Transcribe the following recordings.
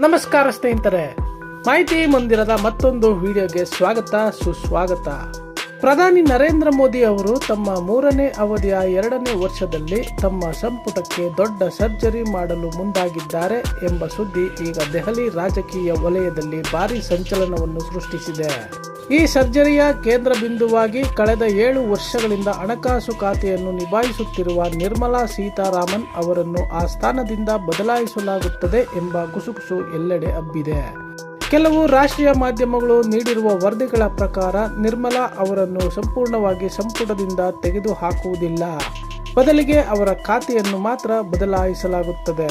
ನಮಸ್ಕಾರ ಸ್ನೇಹಿತರೆ, ಮಾಹಿತಿ ಮಂದಿರದ ಮತ್ತೊಂದು ವಿಡಿಯೋಗೆ ಸುಸ್ವಾಗತ. ಪ್ರಧಾನಿ ನರೇಂದ್ರ ಮೋದಿ ಅವರು ತಮ್ಮ 3ನೇ ಅವಧಿಯ 2ನೇ ವರ್ಷದಲ್ಲಿ ತಮ್ಮ ಸಂಪುಟಕ್ಕೆ ದೊಡ್ಡ ಸರ್ಜರಿ ಮಾಡಲು ಮುಂದಾಗಿದ್ದಾರೆ ಎಂಬ ಸುದ್ದಿ ಈಗ ದೆಹಲಿ ರಾಜಕೀಯ ವಲಯದಲ್ಲಿ ಭಾರಿ ಸಂಚಲನವನ್ನು ಸೃಷ್ಟಿಸಿದೆ. ಈ ಸರ್ಜರಿಯ ಕೇಂದ್ರ ಬಿಂದುವಾಗಿ ಕಳೆದ 7 ವರ್ಷಗಳಿಂದ ಹಣಕಾಸು ಖಾತೆಯನ್ನು ನಿಭಾಯಿಸುತ್ತಿರುವ ನಿರ್ಮಲಾ ಸೀತಾರಾಮನ್ ಅವರನ್ನು ಆ ಸ್ಥಾನದಿಂದ ಬದಲಾಯಿಸಲಾಗುತ್ತದೆ ಎಂಬ ಗುಸುಗುಸು ಎಲ್ಲೆಡೆ ಹಬ್ಬಿದೆ. ಕೆಲವು ರಾಷ್ಟ್ರೀಯ ಮಾಧ್ಯಮಗಳು ನೀಡಿರುವ ವರದಿಗಳ ಪ್ರಕಾರ ನಿರ್ಮಲಾ ಅವರನ್ನು ಸಂಪೂರ್ಣವಾಗಿ ಸಂಪುಟದಿಂದ ತೆಗೆದುಹಾಕುವುದಿಲ್ಲ, ಬದಲಿಗೆ ಅವರ ಖಾತೆಯನ್ನು ಮಾತ್ರ ಬದಲಾಯಿಸಲಾಗುತ್ತದೆ.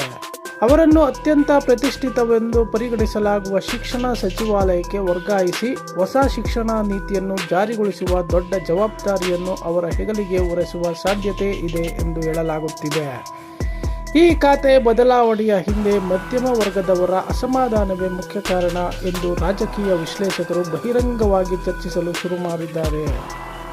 ಅವರನ್ನು ಅತ್ಯಂತ ಪ್ರತಿಷ್ಠಿತವೆಂದು ಪರಿಗಣಿಸಲಾಗುವ ಶಿಕ್ಷಣ ಸಚಿವಾಲಯಕ್ಕೆ ವರ್ಗಾಯಿಸಿ ಹೊಸ ಶಿಕ್ಷಣ ನೀತಿಯನ್ನು ಜಾರಿಗೊಳಿಸುವ ದೊಡ್ಡ ಜವಾಬ್ದಾರಿಯನ್ನು ಅವರ ಹೆಗಲಿಗೆ ಹೊರಿಸುವ ಸಾಧ್ಯತೆ ಇದೆ ಎಂದು ಹೇಳಲಾಗುತ್ತಿದೆ. ಈ ಖಾತೆ ಬದಲಾವಣೆಯ ಹಿಂದೆ ಮಧ್ಯಮ ವರ್ಗದವರ ಅಸಮಾಧಾನವೇ ಮುಖ್ಯ ಕಾರಣ ಎಂದು ರಾಜಕೀಯ ವಿಶ್ಲೇಷಕರು ಬಹಿರಂಗವಾಗಿ ಚರ್ಚಿಸಲು ಶುರು ಮಾಡಿದ್ದಾರೆ.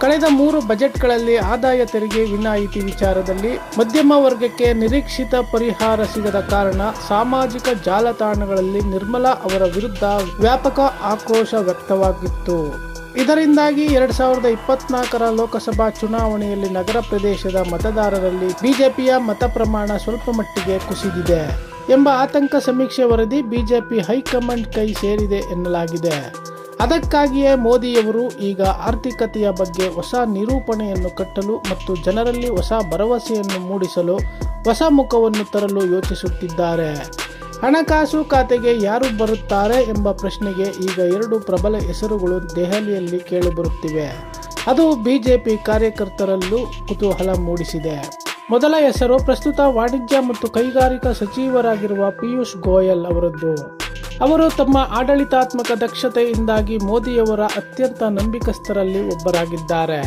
ಕಳೆದ 3 ಬಜೆಟ್ಗಳಲ್ಲಿ ಆದಾಯ ತೆರಿಗೆ ವಿನಾಯಿತಿ ವಿಚಾರದಲ್ಲಿ ಮಧ್ಯಮ ವರ್ಗಕ್ಕೆ ನಿರೀಕ್ಷಿತ ಪರಿಹಾರ ಸಿಗದ ಕಾರಣ ಸಾಮಾಜಿಕ ಜಾಲತಾಣಗಳಲ್ಲಿ ನಿರ್ಮಲಾ ಅವರ ವಿರುದ್ಧ ವ್ಯಾಪಕ ಆಕ್ರೋಶ ವ್ಯಕ್ತವಾಗಿತ್ತು. ಇದರಿಂದಾಗಿ 2024ರ ಲೋಕಸಭಾ ಚುನಾವಣೆಯಲ್ಲಿ ನಗರ ಪ್ರದೇಶದ ಮತದಾರರಲ್ಲಿ ಬಿಜೆಪಿಯ ಮತ ಪ್ರಮಾಣ ಸ್ವಲ್ಪ ಮಟ್ಟಿಗೆ ಕುಸಿದಿದೆ ಎಂಬ ಆತಂಕ ಸಮೀಕ್ಷೆ ವರದಿ ಬಿಜೆಪಿ ಹೈಕಮಾಂಡ್ ಕೈ ಸೇರಿದೆ ಎನ್ನಲಾಗಿದೆ. ಅದಕ್ಕಾಗಿಯೇ ಮೋದಿಯವರು ಈಗ ಆರ್ಥಿಕತೆಯ ಬಗ್ಗೆ ಹೊಸ ನಿರೂಪಣೆಯನ್ನು ಕಟ್ಟಲು ಮತ್ತು ಜನರಲ್ಲಿ ಹೊಸ ಭರವಸೆಯನ್ನು ಮೂಡಿಸಲು ಹೊಸ ಮುಖವನ್ನು ತರಲು ಯೋಚಿಸುತ್ತಿದ್ದಾರೆ. ಹಣಕಾಸು ಖಾತೆಗೆ ಯಾರು ಬರುತ್ತಾರೆ ಎಂಬ ಪ್ರಶ್ನೆಗೆ ಈಗ 2 ಪ್ರಬಲ ಹೆಸರುಗಳು ದೆಹಲಿಯಲ್ಲಿ ಕೇಳಿಬರುತ್ತಿವೆ. ಅದು ಬಿಜೆಪಿ ಕಾರ್ಯಕರ್ತರಲ್ಲೂ ಕುತೂಹಲ ಮೂಡಿಸಿದೆ. ಮೊದಲ ಹೆಸರು ಪ್ರಸ್ತುತ ವಾಣಿಜ್ಯ ಮತ್ತು ಕೈಗಾರಿಕಾ ಸಚಿವರಾಗಿರುವ ಪಿಯೂಷ್ ಗೋಯಲ್ ಅವರದ್ದು. ಅವರು ತಮ್ಮ ಆಡಳಿತಾತ್ಮಕ ದಕ್ಷತೆಯಿಂದಾಗಿ ಮೋದಿಯವರ ಅತ್ಯಂತ ನಂಬಿಕಸ್ಥರಲ್ಲಿ ಒಬ್ಬರಾಗಿದ್ದಾರೆ.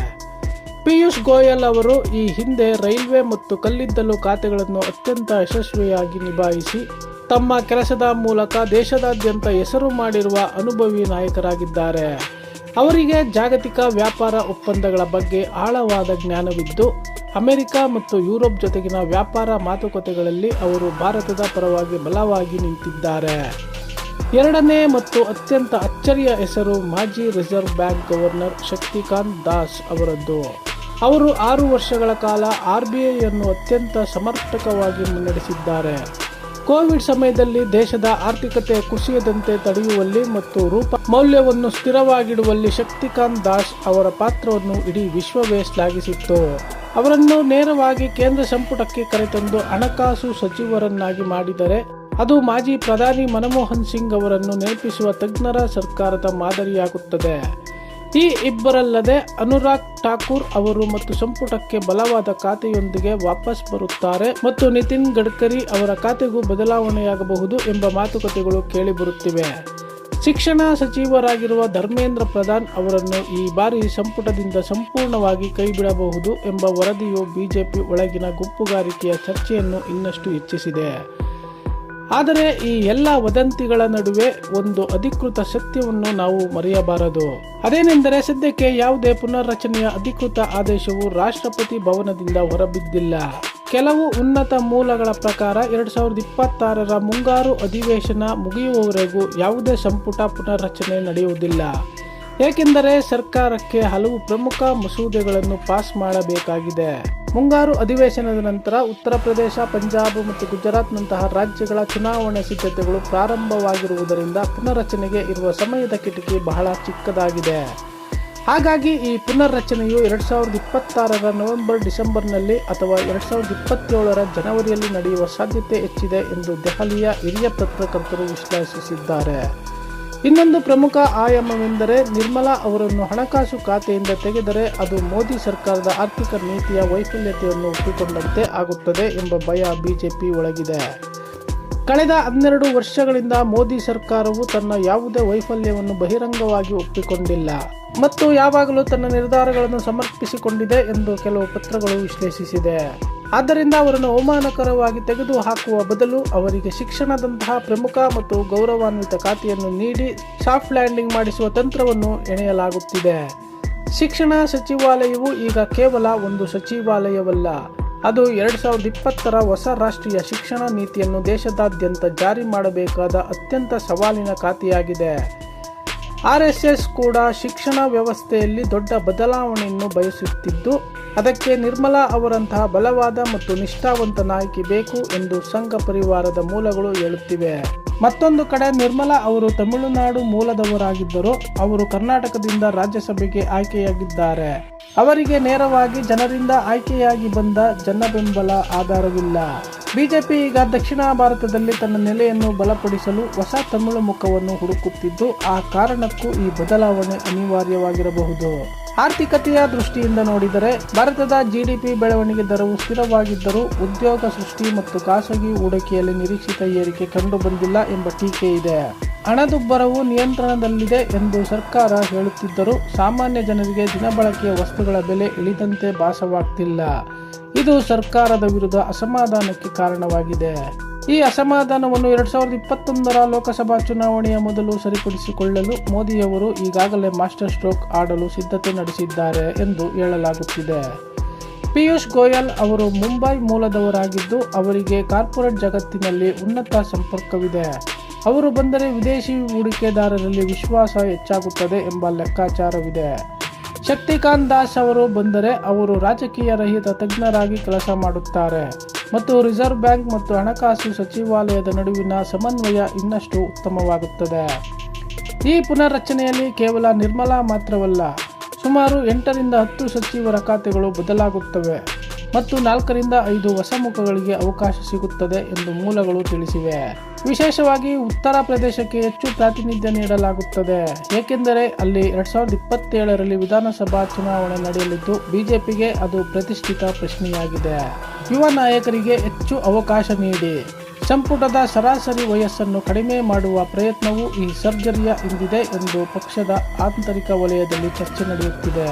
ಪಿಯೂಷ್ ಗೋಯಲ್ ಅವರು ಈ ಹಿಂದೆ ರೈಲ್ವೆ ಮತ್ತು ಕಲ್ಲಿದ್ದಲು ಖಾತೆಗಳನ್ನು ಅತ್ಯಂತ ಯಶಸ್ವಿಯಾಗಿ ನಿಭಾಯಿಸಿ ತಮ್ಮ ಕೆಲಸದ ಮೂಲಕ ದೇಶದಾದ್ಯಂತ ಹೆಸರು ಮಾಡಿರುವ ಅನುಭವಿ ನಾಯಕರಾಗಿದ್ದಾರೆ. ಅವರಿಗೆ ಜಾಗತಿಕ ವ್ಯಾಪಾರ ಒಪ್ಪಂದಗಳ ಬಗ್ಗೆ ಆಳವಾದ ಜ್ಞಾನವಿದ್ದು ಅಮೆರಿಕ ಮತ್ತು ಯುರೋಪ್ ಜೊತೆಗಿನ ವ್ಯಾಪಾರ ಮಾತುಕತೆಗಳಲ್ಲಿ ಅವರು ಭಾರತದ ಪರವಾಗಿ ಬಲವಾಗಿ ನಿಂತಿದ್ದಾರೆ. 2ನೇ ಮತ್ತು ಅತ್ಯಂತ ಅಚ್ಚರಿಯ ಹೆಸರು ಮಾಜಿ reserve bank governor Shaktikanta Das ಅವರದ್ದು. ಅವರು 6 ವರ್ಷಗಳ ಕಾಲ RBIಯನ್ನು ಅತ್ಯಂತ ಸಮರ್ಪಕವಾಗಿ ಮುನ್ನಡೆಸಿದ್ದಾರೆ. ಕೋವಿಡ್ ಸಮಯದಲ್ಲಿ ದೇಶದ ಆರ್ಥಿಕತೆ ಕುಸಿಯದಂತೆ ತಡೆಯುವಲ್ಲಿ ಮತ್ತು ರೂಪ ಮೌಲ್ಯವನ್ನು ಸ್ಥಿರವಾಗಿಡುವಲ್ಲಿ ಶಕ್ತಿಕಾಂತ್ ದಾಸ್ ಅವರ ಪಾತ್ರವನ್ನು ಇಡೀ ವಿಶ್ವವೇ ಶ್ಲಾಘಿಸಿತ್ತು. ಅವರನ್ನು ನೇರವಾಗಿ ಕೇಂದ್ರ ಸಂಪುಟಕ್ಕೆ ಕರೆತಂದು ಹಣಕಾಸು ಸಚಿವರನ್ನಾಗಿ ಮಾಡಿದರೆ ಅದು ಮಾಜಿ ಪ್ರಧಾನಿ ಮನಮೋಹನ್ ಸಿಂಗ್ ಅವರನ್ನು ನೆನಪಿಸುವ ತಜ್ಞರ ಸರ್ಕಾರದ ಮಾದರಿಯಾಗುತ್ತದೆ. ಈ ಇಬ್ಬರಲ್ಲದೆ ಅನುರಾಗ್ ಠಾಕೂರ್ ಅವರು ಮತ್ತು ಸಂಪುಟಕ್ಕೆ ಬಲವಾದ ಖಾತೆಯೊಂದಿಗೆ ವಾಪಸ್ ಬರುತ್ತಾರೆ ಮತ್ತು ನಿತಿನ್ ಗಡ್ಕರಿ ಅವರ ಖಾತೆಗೂ ಬದಲಾವಣೆಯಾಗಬಹುದು ಎಂಬ ಮಾತುಕತೆಗಳು ಕೇಳಿಬರುತ್ತಿವೆ. ಶಿಕ್ಷಣ ಸಚಿವರಾಗಿರುವ ಧರ್ಮೇಂದ್ರ ಪ್ರಧಾನ್ ಅವರನ್ನು ಈ ಬಾರಿ ಸಂಪುಟದಿಂದ ಸಂಪೂರ್ಣವಾಗಿ ಕೈಬಿಡಬಹುದು ಎಂಬ ವರದಿಯು ಬಿಜೆಪಿ ಒಳಗಿನ ಗುಂಪುಗಾರಿಕೆಯ ಚರ್ಚೆಯನ್ನು ಇನ್ನಷ್ಟು ಹೆಚ್ಚಿಸಿದೆ. ಆದರೆ ಈ ಎಲ್ಲ ವದಂತಿಗಳ ನಡುವೆ ಒಂದು ಅಧಿಕೃತ ಸತ್ಯವನ್ನು ನಾವು ಮರೆಯಬಾರದು. ಅದೇನೆಂದರೆ ಸದ್ಯಕ್ಕೆ ಯಾವುದೇ ಪುನರ್ರಚನೆಯ ಅಧಿಕೃತ ಆದೇಶವು ರಾಷ್ಟ್ರಪತಿ ಭವನದಿಂದ ಹೊರಬಿದ್ದಿಲ್ಲ. ಕೆಲವು ಉನ್ನತ ಮೂಲಗಳ ಪ್ರಕಾರ 2026ರ ಮುಂಗಾರು ಅಧಿವೇಶನ ಮುಗಿಯುವವರೆಗೂ ಯಾವುದೇ ಸಂಪುಟ ಪುನರ್ರಚನೆ ನಡೆಯುವುದಿಲ್ಲ. ಏಕೆಂದರೆ ಸರ್ಕಾರಕ್ಕೆ ಹಲವು ಪ್ರಮುಖ ಮಸೂದೆಗಳನ್ನು ಪಾಸ್ ಮಾಡಬೇಕಾಗಿದೆ. ಮುಂಗಾರು ಅಧಿವೇಶನದ ನಂತರ ಉತ್ತರ ಪ್ರದೇಶ, ಪಂಜಾಬ್ ಮತ್ತು ಗುಜರಾತ್ನಂತಹ ರಾಜ್ಯಗಳ ಚುನಾವಣೆ ಸಿದ್ಧತೆಗಳು ಪ್ರಾರಂಭವಾಗಿರುವುದರಿಂದ ಪುನರ್ರಚನೆಗೆ ಇರುವ ಸಮಯದ ಕಿಟಕಿ ಬಹಳ ಚಿಕ್ಕದಾಗಿದೆ. ಹಾಗಾಗಿ ಈ ಪುನರ್ರಚನೆಯು 2026ರ ನವೆಂಬರ್-ಡಿಸೆಂಬರ್ನಲ್ಲಿ ಅಥವಾ 2027ರ ಜನವರಿಯಲ್ಲಿ ನಡೆಯುವ ಸಾಧ್ಯತೆ ಹೆಚ್ಚಿದೆ ಎಂದು ದೆಹಲಿಯ ಹಿರಿಯ ಪತ್ರಕರ್ತರು ವಿಶ್ಲೇಷಿಸಿದ್ದಾರೆ. ಇನ್ನೊಂದು ಪ್ರಮುಖ ಆಯಾಮವೆಂದರೆ ನಿರ್ಮಲಾ ಅವರನ್ನು ಹಣಕಾಸು ಖಾತೆಯಿಂದ ತೆಗೆದರೆ ಅದು ಮೋದಿ ಸರ್ಕಾರದ ಆರ್ಥಿಕ ನೀತಿಯ ವೈಫಲ್ಯತೆಯನ್ನು ಒಪ್ಪಿಕೊಂಡಂತೆ ಆಗುತ್ತದೆ ಎಂಬ ಭಯ ಬಿಜೆಪಿ ಒಳಗಿದೆ. ಕಳೆದ 12 ವರ್ಷಗಳಿಂದ ಮೋದಿ ಸರ್ಕಾರವು ತನ್ನ ಯಾವುದೇ ವೈಫಲ್ಯವನ್ನು ಬಹಿರಂಗವಾಗಿ ಒಪ್ಪಿಕೊಂಡಿಲ್ಲ ಮತ್ತು ಯಾವಾಗಲೂ ತನ್ನ ನಿರ್ಧಾರಗಳನ್ನು ಸಮರ್ಪಿಸಿಕೊಂಡಿದೆ ಎಂದು ಕೆಲವು ಪತ್ರಗಳು ವಿಶ್ಲೇಷಿಸಿದೆ. ಆದ್ದರಿಂದ ಅವರನ್ನು ಅವಮಾನಕರವಾಗಿ ತೆಗೆದುಹಾಕುವ ಬದಲು ಅವರಿಗೆ ಶಿಕ್ಷಣದಂತಹ ಪ್ರಮುಖ ಮತ್ತು ಗೌರವಾನ್ವಿತ ಖಾತೆಯನ್ನು ನೀಡಿ ಸಾಫ್ಟ್ ಲ್ಯಾಂಡಿಂಗ್ ಮಾಡಿಸುವ ತಂತ್ರವನ್ನು ಎಣೆಯಲಾಗುತ್ತಿದೆ. ಶಿಕ್ಷಣ ಸಚಿವಾಲಯವು ಈಗ ಕೇವಲ ಒಂದು ಸಚಿವಾಲಯವಲ್ಲ, ಅದು 2020ರ ಹೊಸ ರಾಷ್ಟ್ರೀಯ ಶಿಕ್ಷಣ ನೀತಿಯನ್ನು ದೇಶದಾದ್ಯಂತ ಜಾರಿ ಮಾಡಬೇಕಾದ ಅತ್ಯಂತ ಸವಾಲಿನ ಖಾತೆಯಾಗಿದೆ. RSS ಕೂಡ ಶಿಕ್ಷಣ ವ್ಯವಸ್ಥೆಯಲ್ಲಿ ದೊಡ್ಡ ಬದಲಾವಣೆಯನ್ನು ಬಯಸುತ್ತಿದ್ದು, ಅದಕ್ಕೆ ನಿರ್ಮಲಾ ಅವರಂತಹ ಬಲವಾದ ಮತ್ತು ನಿಷ್ಠಾವಂತ ನಾಯಕಿ ಬೇಕು ಎಂದು ಸಂಘ ಪರಿವಾರದ ಮೂಲಗಳು ಹೇಳುತ್ತಿವೆ. ಮತ್ತೊಂದು ಕಡೆ ನಿರ್ಮಲಾ ಅವರು ತಮಿಳುನಾಡು ಮೂಲದವರಾಗಿದ್ದರೂ ಅವರು ಕರ್ನಾಟಕದಿಂದ ರಾಜ್ಯಸಭೆಗೆ ಆಯ್ಕೆಯಾಗಿದ್ದಾರೆ. ಅವರಿಗೆ ನೇರವಾಗಿ ಜನರಿಂದ ಆಯ್ಕೆಯಾಗಿ ಬಂದ ಜನಬೆಂಬಲ ಆಧಾರವಿಲ್ಲ. ಬಿಜೆಪಿ ಈಗ ದಕ್ಷಿಣ ಭಾರತದಲ್ಲಿ ತನ್ನ ನೆಲೆಯನ್ನು ಬಲಪಡಿಸಲು ಹೊಸ ತಮಿಳು ಮುಖವನ್ನು ಹುಡುಕುತ್ತಿದ್ದು, ಆ ಕಾರಣಕ್ಕೂ ಈ ಬದಲಾವಣೆ ಅನಿವಾರ್ಯವಾಗಿರಬಹುದು. ಆರ್ಥಿಕತೆಯ ದೃಷ್ಟಿಯಿಂದ ನೋಡಿದರೆ ಭಾರತದ GDP ಬೆಳವಣಿಗೆ ದರವು ಸ್ಥಿರವಾಗಿದ್ದರೂ ಉದ್ಯೋಗ ಸೃಷ್ಟಿ ಮತ್ತು ಖಾಸಗಿ ಹೂಡಿಕೆಯಲ್ಲಿ ನಿರೀಕ್ಷಿತ ಏರಿಕೆ ಕಂಡುಬಂದಿಲ್ಲ ಎಂಬ ಟೀಕೆ ಇದೆ. ಹಣದುಬ್ಬರವು ನಿಯಂತ್ರಣದಲ್ಲಿದೆ ಎಂದು ಸರ್ಕಾರ ಹೇಳುತ್ತಿದ್ದರೂ ಸಾಮಾನ್ಯ ಜನರಿಗೆ ದಿನಬಳಕೆಯ ವಸ್ತುಗಳ ಬೆಲೆ ಇಳಿದಂತೆ ಭಾಸವಾಗ್ತಿಲ್ಲ. ಇದು ಸರ್ಕಾರದ ವಿರುದ್ಧ ಅಸಮಾಧಾನಕ್ಕೆ ಕಾರಣವಾಗಿದೆ. ಈ ಅಸಮಾಧಾನವನ್ನು 2021ರ ಲೋಕಸಭಾ ಚುನಾವಣೆಯ ಮೊದಲು ಸರಿಪಡಿಸಿಕೊಳ್ಳಲು ಮೋದಿಯವರು ಈಗಾಗಲೇ ಮಾಸ್ಟರ್ ಸ್ಟ್ರೋಕ್ ಆಡಲು ಸಿದ್ಧತೆ ನಡೆಸಿದ್ದಾರೆ ಎಂದು ಹೇಳಲಾಗುತ್ತಿದೆ. ಪಿಯೂಷ್ ಗೋಯಲ್ ಅವರು ಮುಂಬೈ ಮೂಲದವರಾಗಿದ್ದು, ಅವರಿಗೆ ಕಾರ್ಪೊರೇಟ್ ಜಗತ್ತಿನಲ್ಲಿ ಉನ್ನತ ಸಂಪರ್ಕವಿದೆ. ಅವರು ಬಂದರೆ ವಿದೇಶಿ ಹೂಡಿಕೆದಾರರಲ್ಲಿ ವಿಶ್ವಾಸ ಹೆಚ್ಚಾಗುತ್ತದೆ ಎಂಬ ಲೆಕ್ಕಾಚಾರವಿದೆ. ಶಕ್ತಿಕಾಂತ್ ದಾಸ್ ಅವರು ಬಂದರೆ ಅವರು ರಾಜಕೀಯ ರಹಿತ ತಜ್ಞರಾಗಿ ಕೆಲಸ ಮಾಡುತ್ತಾರೆ ಮತ್ತು ರಿಸರ್ವ್ ಬ್ಯಾಂಕ್ ಮತ್ತು ಹಣಕಾಸು ಸಚಿವಾಲಯದ ನಡುವಿನ ಸಮನ್ವಯ ಇನ್ನಷ್ಟು ಉತ್ತಮವಾಗುತ್ತದೆ. ಈ ಪುನರ್ರಚನೆಯಲ್ಲಿ ಕೇವಲ ನಿರ್ಮಲಾ ಮಾತ್ರವಲ್ಲ, ಸುಮಾರು 8ರಿಂದ 10 ಸಚಿವರ ಖಾತೆಗಳು ಬದಲಾಗುತ್ತವೆ ಮತ್ತು 4ರಿಂದ 5 ಹೊಸ ಮುಖಗಳಿಗೆ ಅವಕಾಶ ಸಿಗುತ್ತದೆ ಎಂದು ಮೂಲಗಳು ತಿಳಿಸಿವೆ. ವಿಶೇಷವಾಗಿ ಉತ್ತರ ಪ್ರದೇಶಕ್ಕೆ ಹೆಚ್ಚು ಪ್ರಾತಿನಿಧ್ಯ ನೀಡಲಾಗುತ್ತದೆ, ಏಕೆಂದರೆ ಅಲ್ಲಿ 2027ರಲ್ಲಿ ವಿಧಾನಸಭಾ ಚುನಾವಣೆ ನಡೆಯಲಿದ್ದು ಬಿಜೆಪಿಗೆ ಅದು ಪ್ರತಿಷ್ಠಿತ ಪ್ರಶ್ನೆಯಾಗಿದೆ. ಯುವ ನಾಯಕರಿಗೆ ಹೆಚ್ಚು ಅವಕಾಶ ನೀಡಿ ಸಂಪುಟದ ಸರಾಸರಿ ವಯಸ್ಸನ್ನು ಕಡಿಮೆ ಮಾಡುವ ಪ್ರಯತ್ನವೂ ಈ ಸರ್ಜರಿಯ ಹಿಂದಿದೆ ಎಂದು ಪಕ್ಷದ ಆಂತರಿಕ ವಲಯದಲ್ಲಿ ಚರ್ಚೆ ನಡೆಯುತ್ತಿದೆ.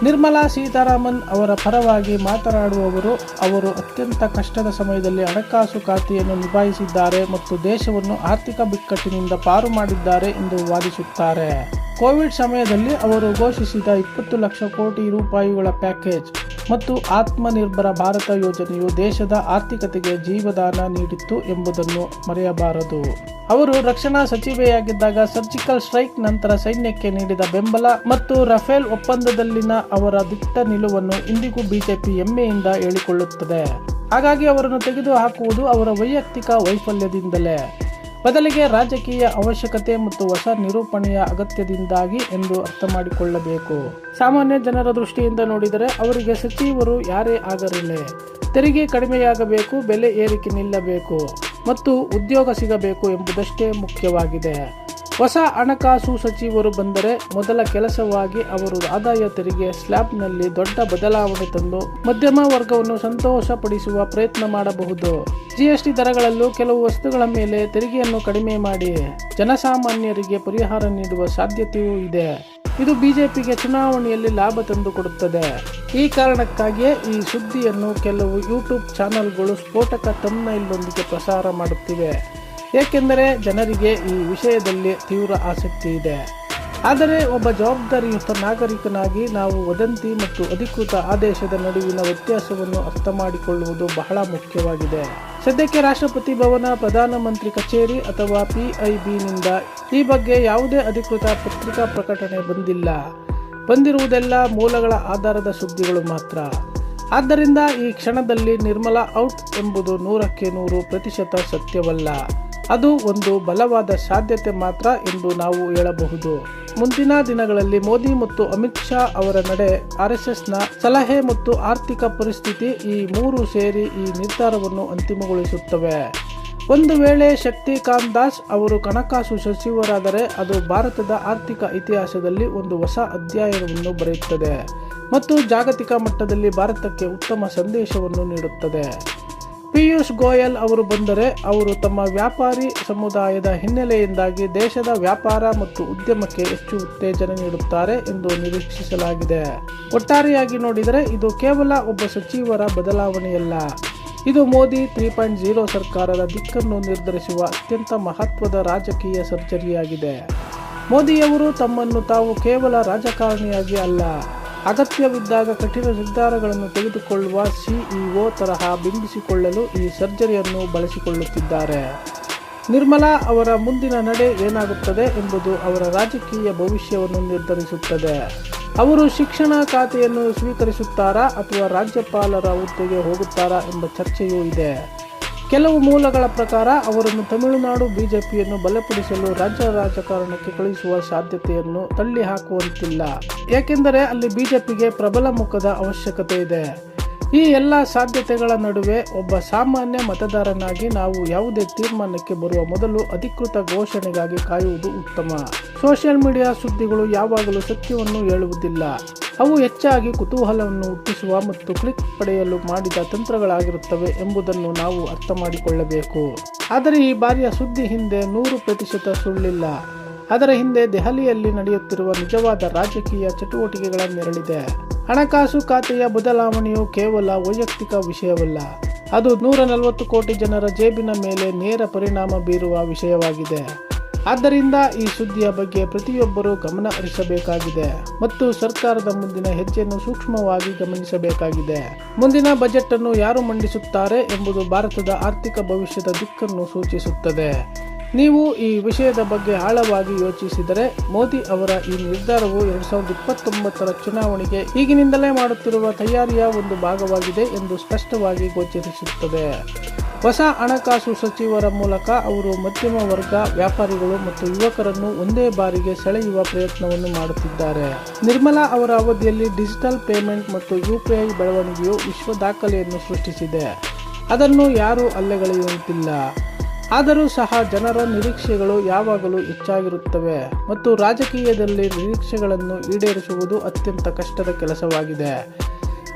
ನಿರ್ಮಲಾ ಸೀತಾರಾಮನ್ ಅವರ ಪರವಾಗಿ ಮಾತನಾಡುವವರು ಅವರು ಅತ್ಯಂತ ಕಷ್ಟದ ಸಮಯದಲ್ಲಿ ಹಣಕಾಸು ಖಾತೆಯನ್ನು ನಿಭಾಯಿಸಿದ್ದಾರೆ ಮತ್ತು ದೇಶವನ್ನು ಆರ್ಥಿಕ ಬಿಕ್ಕಟ್ಟಿನಿಂದ ಪಾರು ಮಾಡಿದ್ದಾರೆ ಎಂದು ವಾದಿಸುತ್ತಾರೆ. ಕೋವಿಡ್ ಸಮಯದಲ್ಲಿ ಅವರು ಘೋಷಿಸಿದ 20 ಲಕ್ಷ ಕೋಟಿ ರೂಪಾಯಿಗಳ ಪ್ಯಾಕೇಜ್ ಮತ್ತು ಆತ್ಮನಿರ್ಭರ ಭಾರತ ಯೋಜನೆಯು ದೇಶದ ಆರ್ಥಿಕತೆಗೆ ಜೀವದಾನ ನೀಡಿತ್ತು ಎಂಬುದನ್ನು ಮರೆಯಬಾರದು. ಅವರು ರಕ್ಷಣಾ ಸಚಿವೆಯಾಗಿದ್ದಾಗ ಸರ್ಜಿಕಲ್ ಸ್ಟ್ರೈಕ್ ನಂತರ ಸೈನ್ಯಕ್ಕೆ ನೀಡಿದ ಬೆಂಬಲ ಮತ್ತು ರಫೇಲ್ ಒಪ್ಪಂದದಲ್ಲಿನ ಅವರ ದಿಟ್ಟ ನಿಲುವನ್ನು ಇಂದಿಗೂ ಬಿಜೆಪಿ ಹೆಮ್ಮೆಯಿಂದ ಹೇಳಿಕೊಳ್ಳುತ್ತದೆ. ಹಾಗಾಗಿ ಅವರನ್ನು ತೆಗೆದುಹಾಕುವುದು ಅವರ ವೈಯಕ್ತಿಕ ವೈಫಲ್ಯದಿಂದಲೇ, ಬದಲಿಗೆ ರಾಜಕೀಯ ಅವಶ್ಯಕತೆ ಮತ್ತು ಹೊಸ ನಿರೂಪಣೆಯ ಅಗತ್ಯದಿಂದಾಗಿ ಎಂದು ಅರ್ಥ ಮಾಡಿಕೊಳ್ಳಬೇಕು. ಸಾಮಾನ್ಯ ಜನರ ದೃಷ್ಟಿಯಿಂದ ನೋಡಿದರೆ ಅವರಿಗೆ ಸಚಿವರು ಯಾರೇ ಆಗಲಿಲ್ಲ, ತೆರಿಗೆ ಕಡಿಮೆಯಾಗಬೇಕು, ಬೆಲೆ ಏರಿಕೆ ನಿಲ್ಲಬೇಕು ಮತ್ತು ಉದ್ಯೋಗ ಸಿಗಬೇಕು ಎಂಬುದಷ್ಟೇ ಮುಖ್ಯವಾಗಿದೆ. ಹೊಸ ಹಣಕಾಸು ಸಚಿವರು ಬಂದರೆ ಮೊದಲ ಕೆಲಸವಾಗಿ ಅವರು ಆದಾಯ ತೆರಿಗೆ ಸ್ಲ್ಯಾಬ್ನಲ್ಲಿ ದೊಡ್ಡ ಬದಲಾವಣೆ ತಂದು ಮಧ್ಯಮ ವರ್ಗವನ್ನು ಸಂತೋಷಪಡಿಸುವ ಪ್ರಯತ್ನ ಮಾಡಬಹುದು. GST ದರಗಳಲ್ಲೂ ಕೆಲವು ವಸ್ತುಗಳ ಮೇಲೆ ತೆರಿಗೆಯನ್ನು ಕಡಿಮೆ ಮಾಡಿ ಜನಸಾಮಾನ್ಯರಿಗೆ ಪರಿಹಾರ ನೀಡುವ ಸಾಧ್ಯತೆಯೂ ಇದೆ. ಇದು ಬಿಜೆಪಿಗೆ ಚುನಾವಣೆಯಲ್ಲಿ ಲಾಭ ತಂದುಕೊಡುತ್ತದೆ. ಈ ಕಾರಣಕ್ಕಾಗಿಯೇ ಈ ಸುದ್ದಿಯನ್ನು ಕೆಲವು ಯೂಟ್ಯೂಬ್ ಚಾನೆಲ್ಗಳು ಸ್ಫೋಟಕ ಥಂಬ್ನೈಲ್ನೊಂದಿಗೆ ಪ್ರಸಾರ ಮಾಡುತ್ತಿವೆ, ಏಕೆಂದರೆ ಜನರಿಗೆ ಈ ವಿಷಯದಲ್ಲಿ ತೀವ್ರ ಆಸಕ್ತಿ ಇದೆ. ಆದರೆ ಒಬ್ಬ ಜವಾಬ್ದಾರಿಯುತ ನಾಗರಿಕನಾಗಿ ನಾವು ವದಂತಿ ಮತ್ತು ಅಧಿಕೃತ ಆದೇಶದ ನಡುವಿನ ವ್ಯತ್ಯಾಸವನ್ನು ಅರ್ಥ ಮಾಡಿಕೊಳ್ಳುವುದು ಬಹಳ ಮುಖ್ಯವಾಗಿದೆ. ಸದ್ಯಕ್ಕೆ ರಾಷ್ಟ್ರಪತಿ ಭವನ, ಪ್ರಧಾನಮಂತ್ರಿ ಕಚೇರಿ ಅಥವಾ PIBನಿಂದ ಈ ಬಗ್ಗೆ ಯಾವುದೇ ಅಧಿಕೃತ ಪತ್ರಿಕಾ ಪ್ರಕಟಣೆ ಬಂದಿಲ್ಲ. ಬಂದಿರುವುದೆಲ್ಲ ಮೂಲಗಳ ಆಧಾರದ ಸುದ್ದಿಗಳು ಮಾತ್ರ. ಆದ್ದರಿಂದ ಈ ಕ್ಷಣದಲ್ಲಿ ನಿರ್ಮಲಾ ಔಟ್ ಎಂಬುದು 100ಕ್ಕೆ 100% ಸತ್ಯವಲ್ಲ. ಅದು ಒಂದು ಬಲವಾದ ಸಾಧ್ಯತೆ ಮಾತ್ರ ಎಂದು ನಾವು ಹೇಳಬಹುದು. ಮುಂದಿನ ದಿನಗಳಲ್ಲಿ ಮೋದಿ ಮತ್ತು ಅಮಿತ್ ಶಾ ಅವರ ನಡೆ, RSSನ ಸಲಹೆ ಮತ್ತು ಆರ್ಥಿಕ ಪರಿಸ್ಥಿತಿ ಈ ಮೂರು ಸೇರಿ ಈ ನಿರ್ಧಾರವನ್ನು ಅಂತಿಮಗೊಳಿಸುತ್ತವೆ. ಒಂದು ವೇಳೆ ಶಕ್ತಿಕಾಂತ್ ದಾಸ್ ಅವರು ಹಣಕಾಸು ಸಚಿವರಾದರೆ ಅದು ಭಾರತದ ಆರ್ಥಿಕ ಇತಿಹಾಸದಲ್ಲಿ ಒಂದು ಹೊಸ ಅಧ್ಯಾಯವನ್ನು ಬರೆಯುತ್ತದೆ ಮತ್ತು ಜಾಗತಿಕ ಮಟ್ಟದಲ್ಲಿ ಭಾರತಕ್ಕೆ ಉತ್ತಮ ಸಂದೇಶವನ್ನು ನೀಡುತ್ತದೆ. ಪಿಯೂಷ್ ಗೋಯಲ್ ಅವರು ಬಂದರೆ ಅವರು ತಮ್ಮ ವ್ಯಾಪಾರಿ ಸಮುದಾಯದ ಹಿನ್ನೆಲೆಯಿಂದಾಗಿ ದೇಶದ ವ್ಯಾಪಾರ ಮತ್ತು ಉದ್ಯಮಕ್ಕೆ ಹೆಚ್ಚು ಉತ್ತೇಜನ ನೀಡುತ್ತಾರೆ ಎಂದು ನಿರೀಕ್ಷಿಸಲಾಗಿದೆ. ಒಟ್ಟಾರೆಯಾಗಿ ನೋಡಿದರೆ ಇದು ಕೇವಲ ಒಬ್ಬ ಸಚಿವರ ಬದಲಾವಣೆಯಲ್ಲ, ಇದು ಮೋದಿ 3.0 ಸರ್ಕಾರದ ದಿಕ್ಕನ್ನು ನಿರ್ಧರಿಸುವ ಅತ್ಯಂತ ಮಹತ್ವದ ರಾಜಕೀಯ ಸರ್ಜರಿಯಾಗಿದೆ. ಮೋದಿಯವರು ತಮ್ಮನ್ನು ತಾವು ಕೇವಲ ರಾಜಕಾರಣಿಯಾಗಿ ಅಲ್ಲ, ಅಗತ್ಯವಿದ್ದಾಗ ಕಠಿಣ ನಿರ್ಧಾರಗಳನ್ನು ತೆಗೆದುಕೊಳ್ಳುವ ಸಿಇಒ ತರಹ ಬಿಂಬಿಸಿಕೊಳ್ಳಲು ಈ ಸರ್ಜರಿಯನ್ನು ಬಳಸಿಕೊಳ್ಳುತ್ತಿದ್ದಾರೆ. ನಿರ್ಮಲಾ ಅವರ ಮುಂದಿನ ನಡೆ ಏನಾಗುತ್ತದೆ ಎಂಬುದು ಅವರ ರಾಜಕೀಯ ಭವಿಷ್ಯವನ್ನು ನಿರ್ಧರಿಸುತ್ತದೆ. ಅವರು ಶಿಕ್ಷಣ ಖಾತೆಯನ್ನು ಸ್ವೀಕರಿಸುತ್ತಾರಾ ಅಥವಾ ರಾಜ್ಯಪಾಲರ ಹುದ್ದೆಗೆ ಹೋಗುತ್ತಾರಾ ಎಂಬ ಚರ್ಚೆಯೂ ಇದೆ. ಕೆಲವು ಮೂಲಗಳ ಪ್ರಕಾರ ಅವರನ್ನು ತಮಿಳುನಾಡು ಬಿಜೆಪಿಯನ್ನು ಬಲಪಡಿಸಲು ರಾಜ್ಯ ರಾಜಕಾರಣಕ್ಕೆ ಕಳುಹಿಸುವ ಸಾಧ್ಯತೆಯನ್ನು ತಳ್ಳಿಹಾಕುವಂತಿಲ್ಲ. ಏಕೆಂದರೆ ಅಲ್ಲಿ ಬಿಜೆಪಿಗೆ ಪ್ರಬಲ ಮುಖದ ಅವಶ್ಯಕತೆ ಇದೆ. ಈ ಎಲ್ಲ ಸಾಧ್ಯತೆಗಳ ನಡುವೆ ಒಬ್ಬ ಸಾಮಾನ್ಯ ಮತದಾರನಾಗಿ ನಾವು ಯಾವುದೇ ತೀರ್ಮಾನಕ್ಕೆ ಬರುವ ಮೊದಲು ಅಧಿಕೃತ ಘೋಷಣೆಗಾಗಿ ಕಾಯುವುದು ಉತ್ತಮ. ಸೋಷಿಯಲ್ ಮೀಡಿಯಾ ಸುದ್ದಿಗಳು ಯಾವಾಗಲೂ ಸತ್ಯವನ್ನು ಹೇಳುವುದಿಲ್ಲ. ಅವು ಹೆಚ್ಚಾಗಿ ಕುತೂಹಲವನ್ನು ಹುಟ್ಟಿಸುವ ಮತ್ತು ಕ್ಲಿಕ್ ಪಡೆಯಲು ಮಾಡಿದ ತಂತ್ರಗಳಾಗಿರುತ್ತವೆ ಎಂಬುದನ್ನು ನಾವು ಅರ್ಥ ಮಾಡಿಕೊಳ್ಳಬೇಕು. ಆದರೆ ಈ ಬಾರಿಯ ಸುದ್ದಿ ಹಿಂದೆ 100% ಸುಳ್ಳಿಲ್ಲ. ಅದರ ಹಿಂದೆ ದೆಹಲಿಯಲ್ಲಿ ನಡೆಯುತ್ತಿರುವ ನಿಜವಾದ ರಾಜಕೀಯ ಚಟುವಟಿಕೆಗಳ ನೆರಳಿದೆ. ಹಣಕಾಸು ಖಾತೆಯ ಬದಲಾವಣೆಯು ಕೇವಲ ವೈಯಕ್ತಿಕ ವಿಷಯವಲ್ಲ, ಅದು 140 ಕೋಟಿ ಜನರ ಜೇಬಿನ ಮೇಲೆ ನೇರ ಪರಿಣಾಮ ಬೀರುವ ವಿಷಯವಾಗಿದೆ. ಆದ್ದರಿಂದ ಈ ಸುದ್ದಿಯ ಬಗ್ಗೆ ಪ್ರತಿಯೊಬ್ಬರೂ ಗಮನ ಹರಿಸಬೇಕಾಗಿದೆ ಮತ್ತು ಸರ್ಕಾರದ ಮುಂದಿನ ಹೆಜ್ಜೆಯನ್ನು ಸೂಕ್ಷ್ಮವಾಗಿ ಗಮನಿಸಬೇಕಾಗಿದೆ. ಮುಂದಿನ ಬಜೆಟ್ ಅನ್ನು ಯಾರು ಮಂಡಿಸುತ್ತಾರೆ ಎಂಬುದು ಭಾರತದ ಆರ್ಥಿಕ ಭವಿಷ್ಯದ ದಿಕ್ಕನ್ನು ಸೂಚಿಸುತ್ತದೆ. ನೀವು ಈ ವಿಷಯದ ಬಗ್ಗೆ ಆಳವಾಗಿ ಯೋಚಿಸಿದರೆ ಮೋದಿ ಅವರ ಈ ನಿರ್ಧಾರವು 2029ರ ಚುನಾವಣೆಗೆ ಈಗಿನಿಂದಲೇ ಮಾಡುತ್ತಿರುವ ತಯಾರಿಯ ಒಂದು ಭಾಗವಾಗಿದೆ ಎಂದು ಸ್ಪಷ್ಟವಾಗಿ ಗೋಚರಿಸುತ್ತದೆ. ಹೊಸ ಹಣಕಾಸು ಸಚಿವರ ಮೂಲಕ ಅವರು ಮಧ್ಯಮ ವರ್ಗ, ವ್ಯಾಪಾರಿಗಳು ಮತ್ತು ಯುವಕರನ್ನು ಒಂದೇ ಬಾರಿಗೆ ಸೆಳೆಯುವ ಪ್ರಯತ್ನವನ್ನು ಮಾಡುತ್ತಿದ್ದಾರೆ. ನಿರ್ಮಲಾ ಅವರ ಅವಧಿಯಲ್ಲಿ ಡಿಜಿಟಲ್ ಪೇಮೆಂಟ್ ಮತ್ತು UPI ಬೆಳವಣಿಗೆಯು ವಿಶ್ವ ದಾಖಲೆಯನ್ನು ಸೃಷ್ಟಿಸಿದೆ. ಅದನ್ನು ಯಾರೂ ಅಲ್ಲಗಳೆಯುವಂತಿಲ್ಲ. ಆದರೂ ಸಹ ಜನರ ನಿರೀಕ್ಷೆಗಳು ಯಾವಾಗಲೂ ಹೆಚ್ಚಾಗಿರುತ್ತವೆ ಮತ್ತು ರಾಜಕೀಯದಲ್ಲಿ ನಿರೀಕ್ಷೆಗಳನ್ನು ಈಡೇರಿಸುವುದು ಅತ್ಯಂತ ಕಷ್ಟದ ಕೆಲಸವಾಗಿದೆ.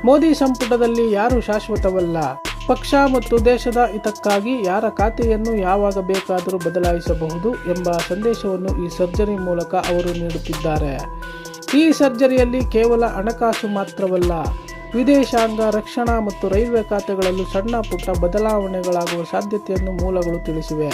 ಮೋದಿ ಸಂಪುಟದಲ್ಲಿ ಯಾರೂ ಶಾಶ್ವತವಲ್ಲ. ಪಕ್ಷ ಮತ್ತು ದೇಶದ ಹಿತಕ್ಕಾಗಿ ಯಾರ ಖಾತೆಯನ್ನು ಯಾವಾಗ ಬೇಕಾದರೂ ಬದಲಾಯಿಸಬಹುದು ಎಂಬ ಸಂದೇಶವನ್ನು ಈ ಸರ್ಜರಿ ಮೂಲಕ ಅವರು ನೀಡುತ್ತಿದ್ದಾರೆ. ಈ ಸರ್ಜರಿಯಲ್ಲಿ ಕೇವಲ ಹಣಕಾಸು ಮಾತ್ರವಲ್ಲ, ವಿದೇಶಾಂಗ, ರಕ್ಷಣಾ ಮತ್ತು ರೈಲ್ವೆ ಖಾತೆಗಳಲ್ಲೂ ಸಣ್ಣ ಪುಟ್ಟ ಬದಲಾವಣೆಗಳಾಗುವ ಸಾಧ್ಯತೆಯನ್ನು ಮೂಲಗಳು ತಿಳಿಸಿವೆ.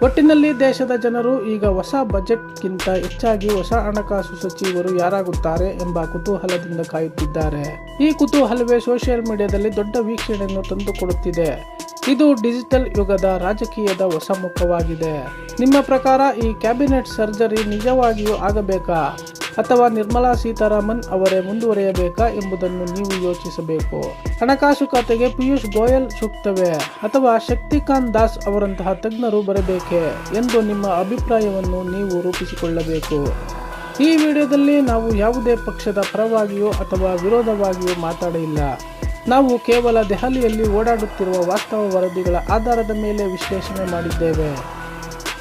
ಒಟ್ಟಿನಲ್ಲಿ ದೇಶದ ಜನರು ಈಗ ಹೊಸ ಬಜೆಟ್ಗಿಂತ ಹೆಚ್ಚಾಗಿ ಹೊಸ ಹಣಕಾಸು ಸಚಿವರು ಯಾರಾಗುತ್ತಾರೆ ಎಂಬ ಕುತೂಹಲದಿಂದ ಕಾಯುತ್ತಿದ್ದಾರೆ. ಈ ಕುತೂಹಲವೇ ಸೋಷಿಯಲ್ ಮೀಡಿಯಾದಲ್ಲಿ ದೊಡ್ಡ ವೀಕ್ಷಣೆಯನ್ನು ತಂದುಕೊಡುತ್ತಿದೆ. ಇದು ಡಿಜಿಟಲ್ ಯುಗದ ರಾಜಕೀಯದ ಹೊಸ ಮುಖವಾಗಿದೆ. ನಿಮ್ಮ ಪ್ರಕಾರ ಈ ಕ್ಯಾಬಿನೆಟ್ ಸರ್ಜರಿ ನಿಜವಾಗಿಯೂ ಆಗಬೇಕಾ ಅಥವಾ ನಿರ್ಮಲಾ ಸೀತಾರಾಮನ್ ಅವರೇ ಮುಂದುವರಿಯಬೇಕಾ ಎಂಬುದನ್ನು ನೀವು ಯೋಚಿಸಬೇಕು. ಹಣಕಾಸು ಖಾತೆಗೆ ಪಿಯೂಷ್ ಗೋಯಲ್ ಸೂಕ್ತವೇ ಅಥವಾ ಶಕ್ತಿಕಾಂತ್ ದಾಸ್ ಅವರಂತಹ ತಜ್ಞರು ಬರಬೇಕೇ ಎಂದು ನಿಮ್ಮ ಅಭಿಪ್ರಾಯವನ್ನು ನೀವು ರೂಪಿಸಿಕೊಳ್ಳಬೇಕು. ಈ ವಿಡಿಯೋದಲ್ಲಿ ನಾವು ಯಾವುದೇ ಪಕ್ಷದ ಪರವಾಗಿಯೋ ಅಥವಾ ವಿರೋಧವಾಗಿಯೋ ಮಾತಾಡಿಲ್ಲ. ನಾವು ಕೇವಲ ದೆಹಲಿಯಲ್ಲಿ ಓಡಾಡುತ್ತಿರುವ ವಾಸ್ತವ ವರದಿಗಳ ಆಧಾರದ ಮೇಲೆ ವಿಶ್ಲೇಷಣೆ ಮಾಡಿದ್ದೇವೆ.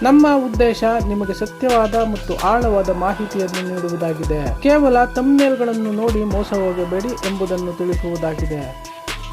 ನಮ್ಮ ಉದ್ದೇಶ ನಿಮಗೆ ಸತ್ಯವಾದ ಮತ್ತು ಆಳವಾದ ಮಾಹಿತಿಯನ್ನು ನೀಡುವುದಾಗಿದೆ. ಕೇವಲ ಥಂಬ್ನೇಲ್ಗಳನ್ನು ನೋಡಿ ಮೋಸ ಹೋಗಬೇಡಿ ಎಂಬುದನ್ನು ತಿಳಿಸುವುದಾಗಿದೆ.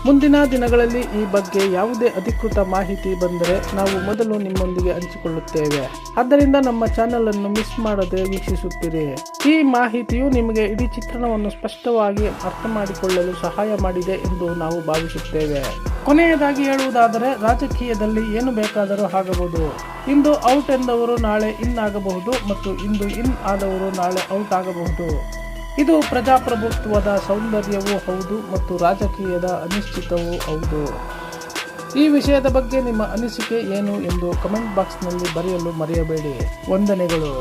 ಮುಂದಿನ ದಿನಗಳಲ್ಲಿ ಈ ಬಗ್ಗೆ ಯಾವುದೇ ಅಧಿಕೃತ ಮಾಹಿತಿ ಬಂದರೆ ನಾವು ಮೊದಲು ನಿಮ್ಮೊಂದಿಗೆ ಹಂಚಿಕೊಳ್ಳುತ್ತೇವೆ. ಆದ್ದರಿಂದ ನಮ್ಮ ಚಾನೆಲ್ ಅನ್ನು ಮಿಸ್ ಮಾಡದೆ ವೀಕ್ಷಿಸುತ್ತೀರಿ. ಈ ಮಾಹಿತಿಯು ನಿಮಗೆ ಇಡೀ ಚಿತ್ರಣವನ್ನು ಸ್ಪಷ್ಟವಾಗಿ ಅರ್ಥ ಮಾಡಿಕೊಳ್ಳಲು ಸಹಾಯ ಮಾಡಿದೆ ಎಂದು ನಾವು ಭಾವಿಸುತ್ತೇವೆ. ಕೊನೆಯದಾಗಿ ಹೇಳುವುದಾದರೆ, ರಾಜಕೀಯದಲ್ಲಿ ಏನು ಬೇಕಾದರೂ ಆಗಬಹುದು. ಇಂದು ಔಟ್ ಎಂದವರು ನಾಳೆ ಇನ್ ಆಗಬಹುದು ಮತ್ತು ಇಂದು ಇನ್ ಆದವರು ನಾಳೆ ಔಟ್ ಆಗಬಹುದು. ಇದು ಪ್ರಜಾಪ್ರಭುತ್ವದ ಸೌಂದರ್ಯವೂ ಹೌದು ಮತ್ತು ರಾಜಕೀಯದ ಅನಿಶ್ಚಿತವೂ ಹೌದು. ಈ ವಿಷಯದ ಬಗ್ಗೆ ನಿಮ್ಮ ಅನಿಸಿಕೆ ಏನು ಎಂದು ಕಮೆಂಟ್ ಬಾಕ್ಸ್ನಲ್ಲಿ ಬರೆಯಲು ಮರೆಯಬೇಡಿ. ವಂದನೆಗಳು.